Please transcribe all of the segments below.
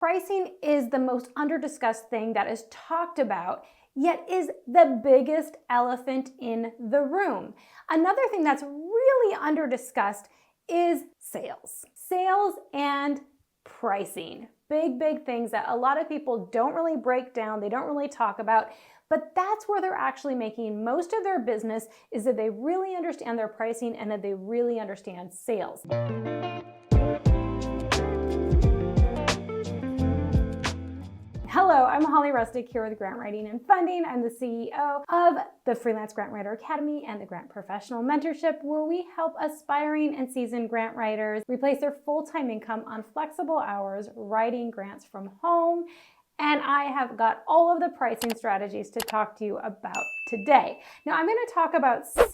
Pricing is the most underdiscussed thing that is talked about, yet is the biggest elephant in the room. Another thing that's really underdiscussed is sales. Sales and pricing. Big things that a lot of people don't really break down, they don't really talk about, but that's where they're actually making most of their business, is that they really understand their pricing and that they really understand sales. Hello, I'm Holly Rustick here with Grant Writing and Funding. I'm the CEO of the Freelance Grant Writer Academy and the Grant Professional Mentorship, where we help aspiring and seasoned grant writers replace their full-time income on flexible hours writing grants from home. And I have got all of the pricing strategies to talk to you about today. Now, I'm going to talk about 6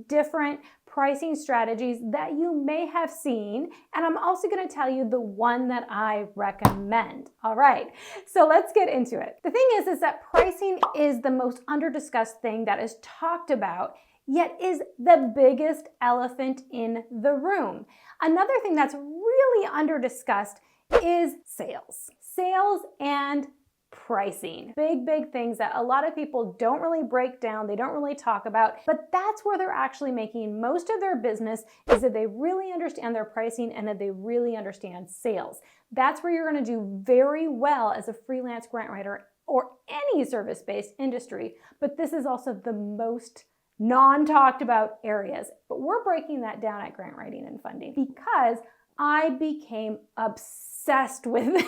different pricing strategies that you may have seen, and I'm also going to tell you the one that I recommend. All right, so let's get into it. The thing is that pricing is the most underdiscussed thing that is talked about, yet is the biggest elephant in the room. Another thing that's really underdiscussed is sales. Sales and pricing. Big things that a lot of people don't really break down, they don't really talk about, but that's where they're actually making most of their business, is that they really understand their pricing and that they really understand sales. That's where you're going to do very well as a freelance grant writer or any service-based industry, but this is also the most non-talked about areas. But we're breaking that down at Grant Writing and Funding because I became obsessed with this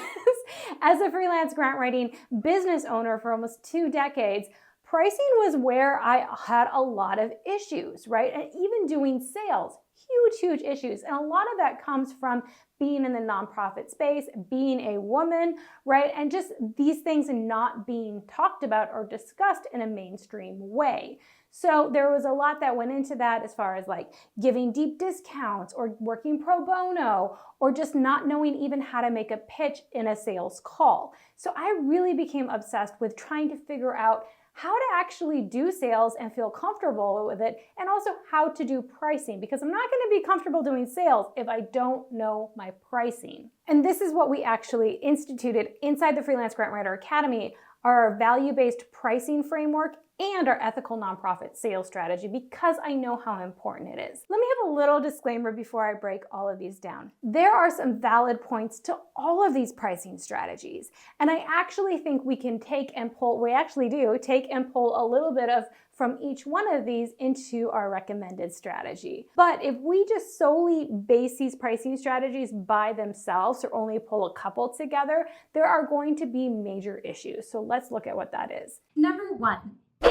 as a freelance grant writing business owner for almost 2 decades. Pricing was where I had a lot of issues, right? And even doing sales, huge issues. And a lot of that comes from being in the nonprofit space, being a woman, right? And just these things not being talked about or discussed in a mainstream way. So there was a lot that went into that, as far as like giving deep discounts or working pro bono or just not knowing even how to make a pitch in a sales call. So I really became obsessed with trying to figure out how to actually do sales and feel comfortable with it, and also how to do pricing, because I'm not going to be comfortable doing sales if I don't know my pricing. And this is what we actually instituted inside the Freelance Grant Writer Academy, our value-based pricing framework and our ethical nonprofit sales strategy, because I know how important it is. Let me have a little disclaimer before I break all of these down. There are some valid points to all of these pricing strategies, and I actually think we can take and pull a little bit of from each one of these into our recommended strategy. But if we just solely base these pricing strategies by themselves or only pull a couple together, there are going to be major issues. So let's look at what that is. Number 1,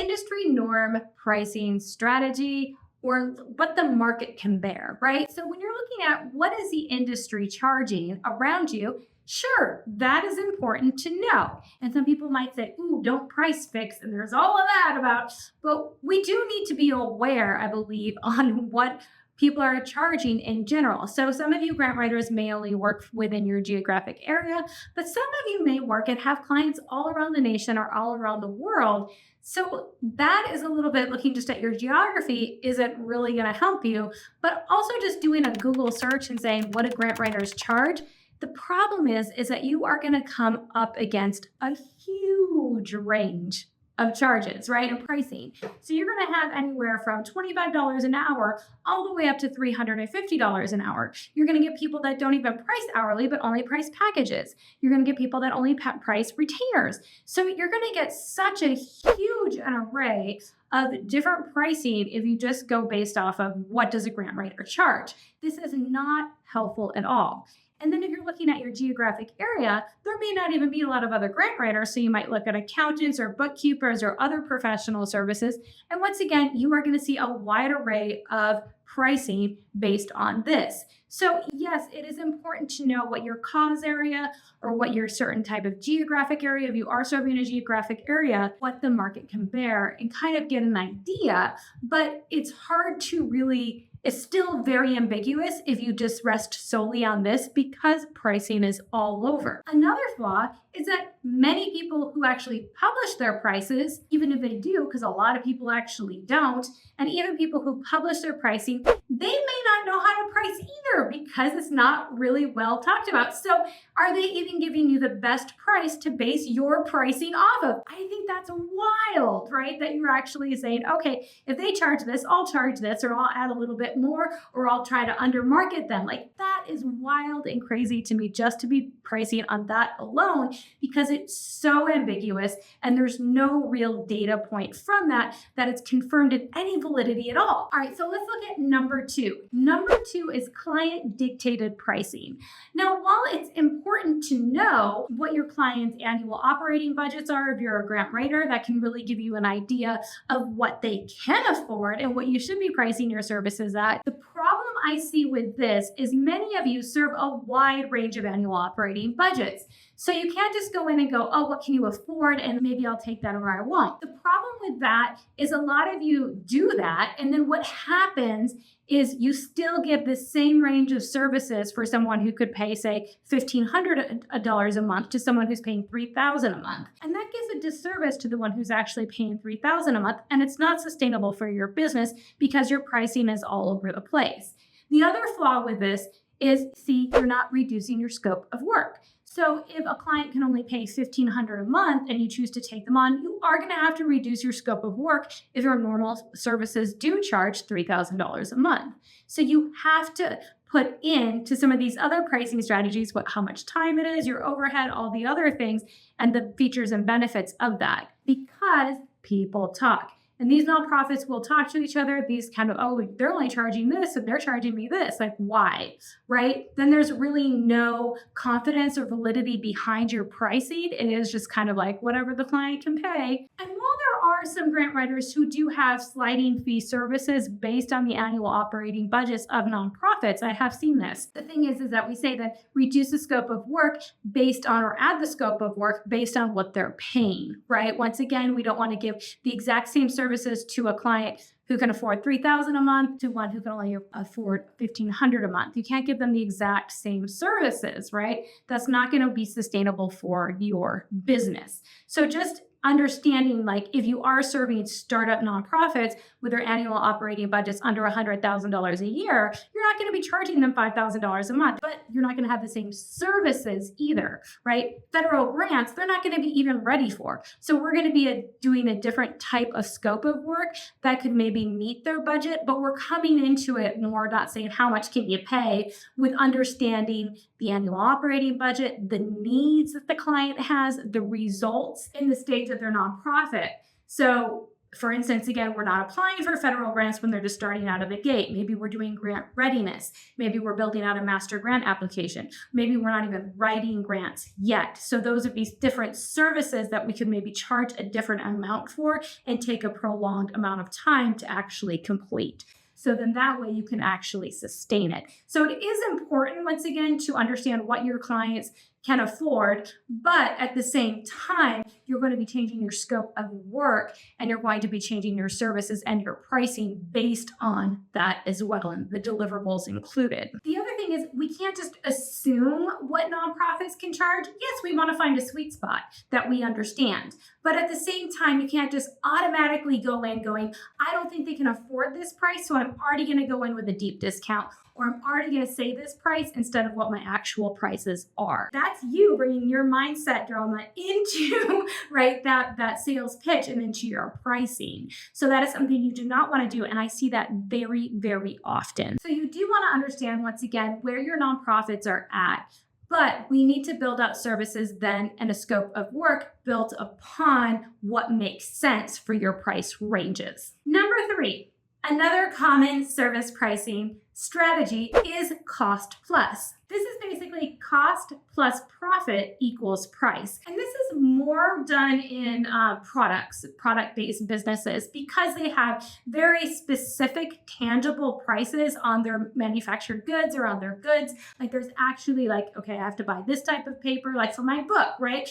industry norm pricing strategy, or what the market can bear, right? So when you're looking at what is the industry charging around you, sure, that is important to know. And some people might say, ooh, don't price fix, and there's all of that about, but we do need to be aware, I believe, on what people are charging in general. So some of you grant writers may only work within your geographic area, but some of you may work and have clients all around the nation or all around the world. So that is a little bit, looking just at your geography isn't really going to help you, but also just doing a Google search and saying, what do grant writers charge? The problem is that you are going to come up against a huge range of charges, right, and pricing. So you're going to have anywhere from $25 an hour all the way up to $350 an hour. You're going to get people that don't even price hourly, but only price packages. You're going to get people that only price retainers. So you're going to get such a huge an array of different pricing if you just go based off of what does a grant writer charge. This is not helpful at all. And then if you're looking at your geographic area, there may not even be a lot of other grant writers. So you might look at accountants or bookkeepers or other professional services. And once again, you are going to see a wide array of pricing based on this. So yes, it is important to know what your cause area or what your certain type of geographic area, if you are serving a geographic area, what the market can bear and kind of get an idea. But it's hard to really It's still very ambiguous if you just rest solely on this because pricing is all over. Another flaw is that many people who actually publish their prices, even if they do, because a lot of people actually don't, and even people who publish their pricing, they may not know how to price either because it's not really well talked about. So are they even giving you the best price to base your pricing off of? I think that's wild, right? That you're actually saying, okay, if they charge this, I'll charge this, or I'll add a little bit more, or I'll try to undermarket them. Like, that is wild and crazy to me just to be pricing on that alone, because it's so ambiguous and there's no real data point from that it's confirmed in any validity at all. All right, so let's look at number two. Number two is client dictated pricing. Now, while it's important to know what your client's annual operating budgets are, if you're a grant writer, that can really give you an idea of what they can afford and what you should be pricing your services at. The problem I see with this is many of you serve a wide range of annual operating budgets. So you can't just go in and go, oh, what can you afford? And maybe I'll take that or I won't. The problem with that is a lot of you do that. And then what happens is you still give the same range of services for someone who could pay, say, $1,500 a month to someone who's paying $3,000 a month. And that gives a disservice to the one who's actually paying $3,000 a month. And it's not sustainable for your business because your pricing is all over the place. The other flaw with this is, you're not reducing your scope of work. So if a client can only pay $1,500 a month and you choose to take them on, you are going to have to reduce your scope of work if your normal services do charge $3,000 a month. So you have to put into some of these other pricing strategies, how much time it is, your overhead, all the other things, and the features and benefits of that, because people talk. And these nonprofits will talk to each other. These kind of, oh, they're only charging this and they're charging me this. Like, why? Right? Then there's really no confidence or validity behind your pricing. It is just kind of like whatever the client can pay. And while there are some grant writers who do have sliding fee services based on the annual operating budgets of nonprofits, I have seen this. The thing is that we say that reduce the scope of work based on, or add the scope of work based on what they're paying, right? Once again, we don't want to give the exact same services to a client who can afford $3,000 a month to one who can only afford $1,500 a month. You can't give them the exact same services, right? That's not going to be sustainable for your business. So just understanding, like, if you are serving startup nonprofits with their annual operating budgets under $100,000 a year, you're not going to be charging them $5,000 a month, but you're not going to have the same services either, right? Federal grants, they're not going to be even ready for. So we're going to be doing a different type of scope of work that could maybe meet their budget, but we're coming into it and we're not saying how much can you pay, with understanding the annual operating budget, the needs that the client has, the results in the stage of their nonprofit. So for instance, again, we're not applying for federal grants when they're just starting out of the gate. Maybe we're doing grant readiness. Maybe we're building out a master grant application. Maybe we're not even writing grants yet. So those would be different services that we could maybe charge a different amount for and take a prolonged amount of time to actually complete. So then that way you can actually sustain it. So it is important, once again, to understand what your clients can afford, but at the same time, you're going to be changing your scope of work and you're going to be changing your services and your pricing based on that as well, and the deliverables included. The other thing is, we can't just assume what nonprofits can charge. Yes, we want to find a sweet spot that we understand, but at the same time, you can't just automatically go in going, I don't think they can afford this price, so I'm already going to go in with a deep discount, or I'm already going to say this price instead of what my actual prices are. That's you bringing your mindset drama into, right, that sales pitch and into your pricing. So that is something you do not want to do. And I see that very, very often. So you do want to understand, once again, where your nonprofits are at. But we need to build out services then and a scope of work built upon what makes sense for your price ranges. Number 3, another common service pricing strategy is cost plus. This is basically cost plus profit equals price. And this is more done in product-based businesses, because they have very specific tangible prices on their manufactured goods or on their goods. Like there's actually like, okay, I have to buy this type of paper, like for my book, right?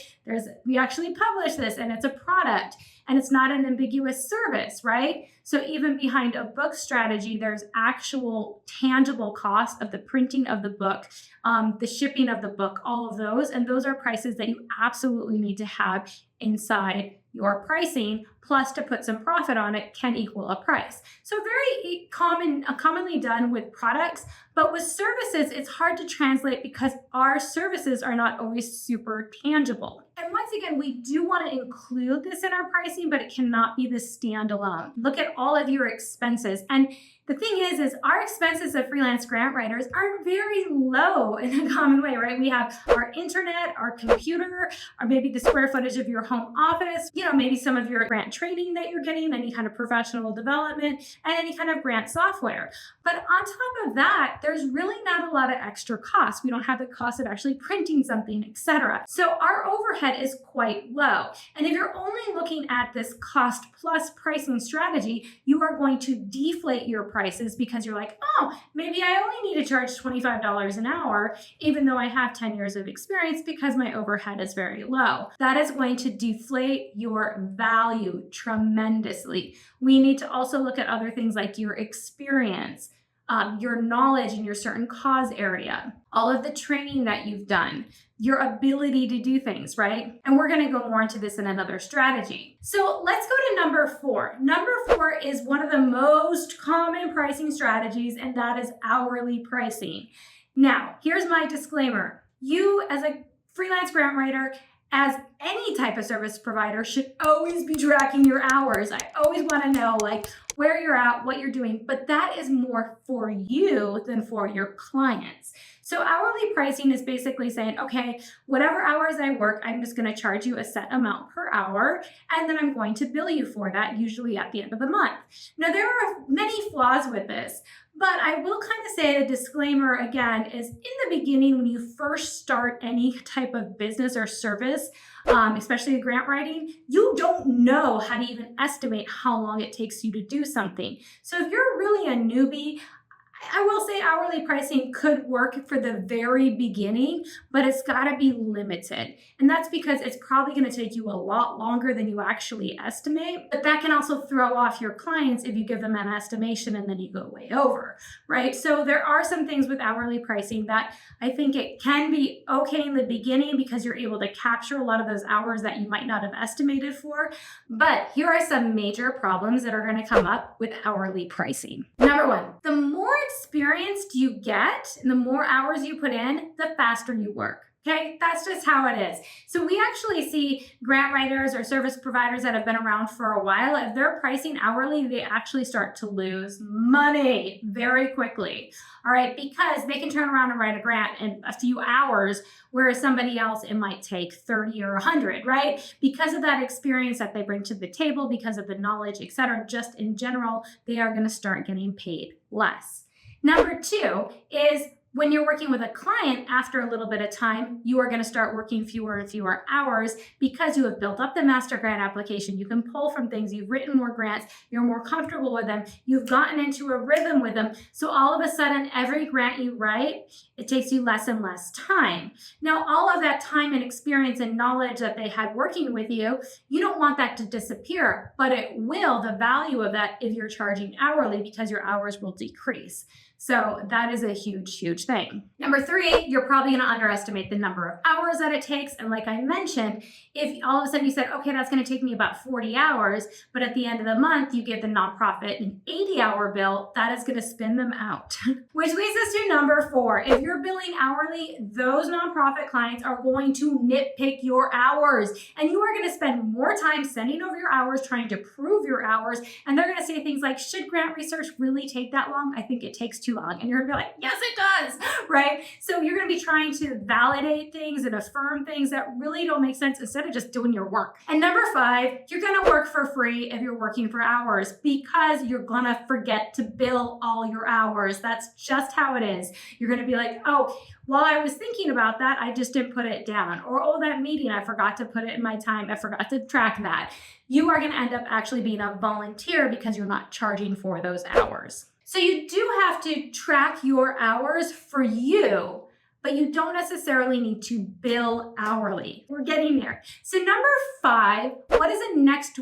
We actually publish this and it's a product and it's not an ambiguous service, right? So even behind a book strategy, there's actual tangible cost of the printing of the book, the shipping of the book, all of those. And those are prices that you absolutely need to have inside your pricing, plus to put some profit on it can equal a price. So very commonly done with products, but with services, it's hard to translate because our services are not always super tangible. And once again, we do want to include this in our pricing, but it cannot be the standalone. Look at all of your expenses. And the thing is our expenses as freelance grant writers are very low in a common way, right? We have our internet, our computer, or maybe the square footage of your home office, maybe some of your grant training that you're getting, any kind of professional development, and any kind of grant software. But on top of that, there's really not a lot of extra costs. We don't have the cost of actually printing something, etc. So our overhead is quite low. And if you're only looking at this cost plus pricing strategy, you are going to deflate your prices because you're like, oh, maybe I only need to charge $25 an hour, even though I have 10 years of experience because my overhead is very low. That is going to deflate your value tremendously. We need to also look at other things like your experience, your knowledge in your certain cause area, all of the training that you've done, your ability to do things, right? And we're going to go more into this in another strategy. So let's go to number 4. Number 4 is one of the most common pricing strategies, and that is hourly pricing. Now, here's my disclaimer. You as a freelance grant writer, as any type of service provider, should always be tracking your hours. I always want to know where you're at, what you're doing, but that is more for you than for your clients. So hourly pricing is basically saying, okay, whatever hours I work, I'm just going to charge you a set amount per hour, and then I'm going to bill you for that, usually at the end of the month. Now, there are many flaws with this, but I will kind of say the disclaimer again is in the beginning, when you first start any type of business or service, especially grant writing, you don't know how to even estimate how long it takes you to do something. So if you're really a newbie, I will say hourly pricing could work for the very beginning, but it's got to be limited. And that's because it's probably going to take you a lot longer than you actually estimate. But that can also throw off your clients if you give them an estimation and then you go way over, right? So there are some things with hourly pricing that I think it can be okay in the beginning because you're able to capture a lot of those hours that you might not have estimated for. But here are some major problems that are going to come up with hourly pricing. Number 1, the more experienced you get and the more hours you put in, the faster you work. Okay, that's just how it is. So we actually see grant writers or service providers that have been around for a while, if they're pricing hourly, they actually start to lose money very quickly. All right, because they can turn around and write a grant in a few hours, whereas somebody else, it might take 30 or 100, right? Because of that experience that they bring to the table, because of the knowledge, etc., just in general, they are going to start getting paid less. Number 2 is when you're working with a client, after a little bit of time, you are going to start working fewer and fewer hours because you have built up the master grant application. You can pull from things. You've written more grants. You're more comfortable with them. You've gotten into a rhythm with them. So all of a sudden, every grant you write, it takes you less and less time. Now, all of that time and experience and knowledge that they had working with you, you don't want that to disappear, but it will, the value of that, if you're charging hourly, because your hours will decrease. So that is a huge, huge thing. Number 3, you're probably going to underestimate the number of hours that it takes. And like I mentioned, if all of a sudden you said, okay, that's going to take me about 40 hours, but at the end of the month, you give the nonprofit an 80-hour bill, that is going to spin them out. Which leads us to number 4. If you're billing hourly, those nonprofit clients are going to nitpick your hours. And you are going to spend more time sending over your hours, trying to prove your hours. And they're going to say things like, should grant research really take that long? I think it takes too too long. And you're gonna be like, yes, it does, right? So you're gonna be trying to validate things and affirm things that really don't make sense instead of just doing your work. And number 5, you're gonna work for free if you're working for hours because you're gonna forget to bill all your hours. That's just how it is. You're gonna be like, oh, while I was thinking about that, I just didn't put it down. Or, oh, that meeting, I forgot to put it in my time. I forgot to track that. You are going to end up actually being a volunteer because you're not charging for those hours. So you do have to track your hours for you, but you don't necessarily need to bill hourly. We're getting there. So number 5, what is a next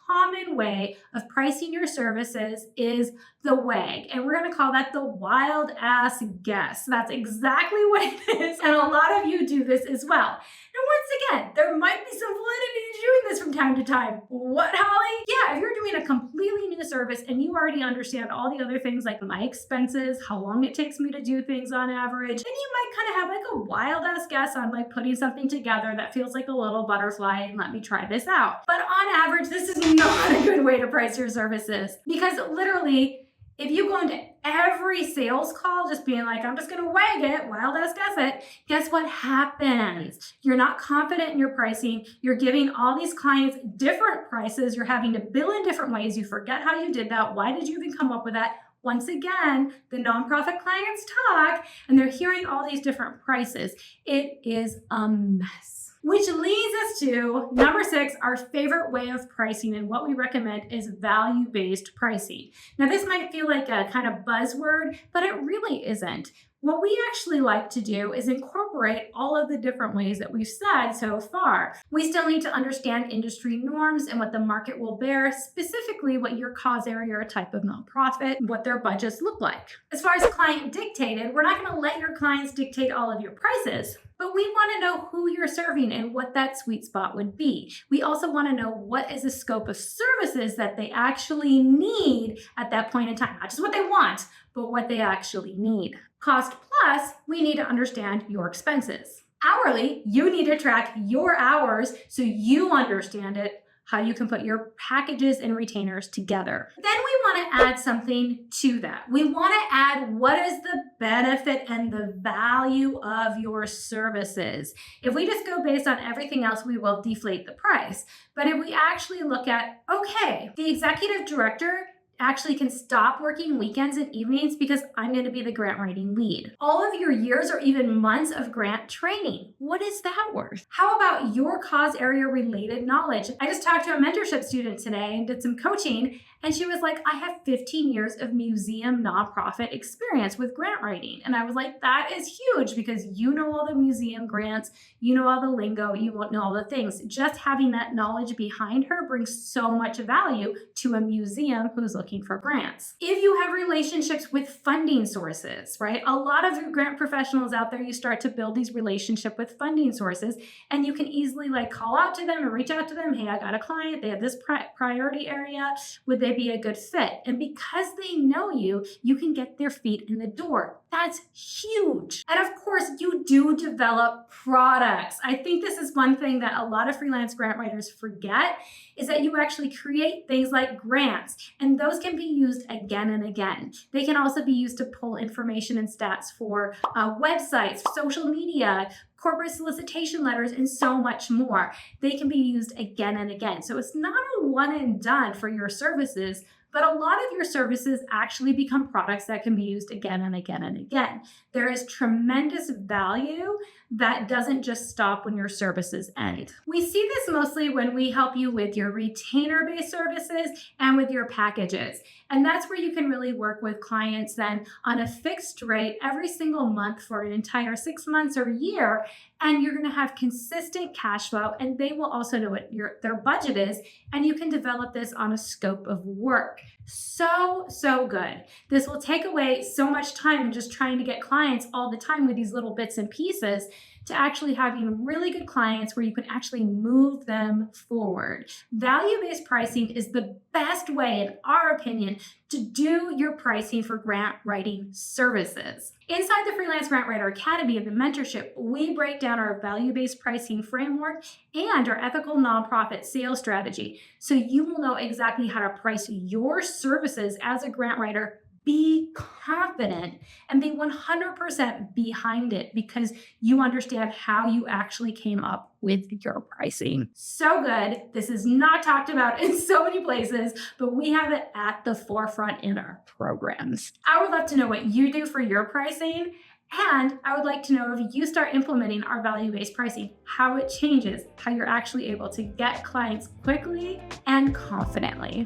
common way of pricing your services is the WAG. And we're going to call that the wild ass guess. That's exactly what it is. And a lot of you do this as well. And once again, there might be some validity to doing this from time to time. What, Holly? Yeah, if you're doing a completely new service and you already understand all the other things like my expenses, how long it takes me to do things on average, then you might kind of have like a wild ass guess on like putting something together that feels like a little butterfly and let me try this out. But on average, this is not a good way to price your services because literally, if you go into every sales call just being like, I'm just going to wag it, wild ass guess it, guess what happens? You're not confident in your pricing. You're giving all these clients different prices. You're having to bill in different ways. You forget how you did that. Why did you even come up with that? Once again, the nonprofit clients talk and they're hearing all these different prices. It is a mess. Which leads us to number 6, our favorite way of pricing and what we recommend is value-based pricing. Now this might feel like a kind of buzzword, but it really isn't. What we actually like to do is incorporate all of the different ways that we've said so far. We still need to understand industry norms and what the market will bear, specifically what your cause area or type of nonprofit, what their budgets look like. As far as client dictated, we're not going to let your clients dictate all of your prices. But we want to know who you're serving and what that sweet spot would be. We also want to know what is the scope of services that they actually need at that point in time. Not just what they want, but what they actually need. Cost plus, we need to understand your expenses. Hourly, you need to track your hours so you understand it, how you can put your packages and retainers together. Then we want to add something to that. We want to add what is the benefit and the value of your services. If we just go based on everything else, we will deflate the price. But if we actually look at, okay, the executive director actually can stop working weekends and evenings because I'm going to be the grant writing lead. All of your years or even months of grant training, what is that worth? How about your cause area related knowledge? I just talked to a mentorship student today and did some coaching, and she was like, I have 15 years of museum nonprofit experience with grant writing. And I was like, that is huge because you know all the museum grants, you know all the lingo, you won't know all the things. Just having that knowledge behind her brings so much value to a museum who's looking for grants. If you have relationships with funding sources, right? A lot of your grant professionals out there, you start to build these relationships with funding sources and you can easily like call out to them and reach out to them. Hey, I got a client. They have this priority area. Would they be a good fit? And because they know you, you can get their feet in the door. That's huge. And of course, you do develop products. I think this is one thing that a lot of freelance grant writers forget is that you actually create things like grants, and those can be used again and again. They can also be used to pull information and stats for websites, social media, corporate solicitation letters, and so much more. They can be used again and again. So it's not a one and done for your services, but a lot of your services actually become products that can be used again and again and again. There is tremendous value that doesn't just stop when your services end. We see this mostly when we help you with your retainer-based services and with your packages. And that's where you can really work with clients then on a fixed rate every single month for an entire 6 months or a year. And you're going to have consistent cash flow, and they will also know what their budget is, and you can develop this on a scope of work. So good. This will take away so much time in just trying to get clients all the time with these little bits and pieces to actually having really good clients where you can actually move them forward. Value-based pricing is the best way, in our opinion, to do your pricing for grant writing services. Inside the Freelance Grant Writer Academy and the mentorship, we break down our value-based pricing framework and our ethical nonprofit sales strategy, so you will know exactly how to price your services as a grant writer be confident and be 100% behind it because you understand how you actually came up with your pricing. So good. This is not talked about in so many places, but we have it at the forefront in our programs. I would love to know what you do for your pricing. And I would like to know if you start implementing our value-based pricing, how it changes, how you're actually able to get clients quickly and confidently.